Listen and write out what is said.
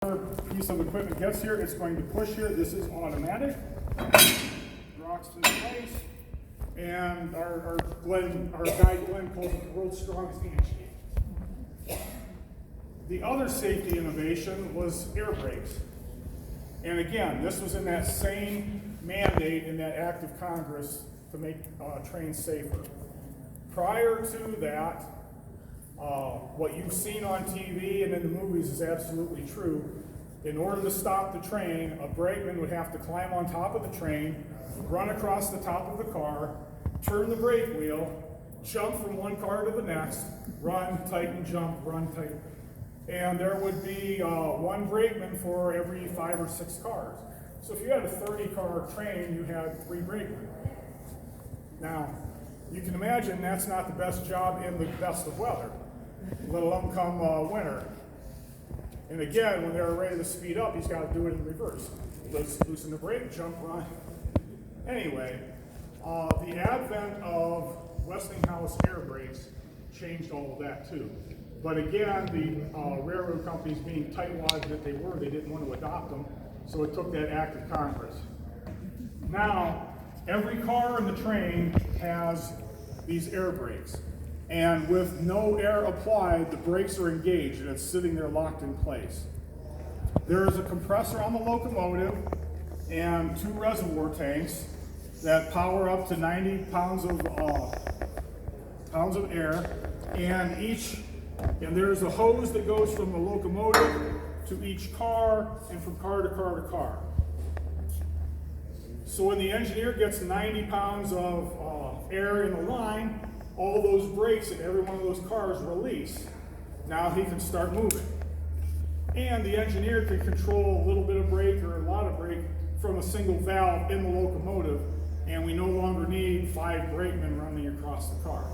Piece of equipment gets here, it's going to push here. This is automatic. Rocks to place, and our guy Glenn calls it the world's strongest handshake. The other safety innovation was air brakes, and again, this was in that same mandate in that act of Congress to make trains safer. Prior to that, what you've seen on TV and in the movies is absolutely true. In order to stop the train, a brakeman would have to climb on top of the train, run across the top of the car, turn the brake wheel, jump from one car to the next, run, tighten, jump, run, tighten. And there would be one brakeman for every 5 or 6 cars. So if you had a 30-car train, you had 3 brakemen. Now, you can imagine that's not the best job in the best of weather, let alone come winter. And again, when they're ready to speed up, he's got to do it in reverse. Loosen the brake, jump, run. Anyway, the advent of Westinghouse air brakes changed all of that too. But again, the railroad companies being tightwads that they were, they didn't want to adopt them, so it took that act of Congress. Now, every car in the train has these air brakes. And with no air applied, the brakes are engaged and it's sitting there locked in place. There is a compressor on the locomotive and 2 reservoir tanks that power up to 90 pounds of air, and there's a hose that goes from the locomotive to each car and from car to car to car. So when the engineer gets 90 pounds of air in the line, all those brakes in every one of those cars release. Now he can start moving. And the engineer can control a little bit of brake or a lot of brake from a single valve in the locomotive, and we no longer need 5 brakemen running across the car.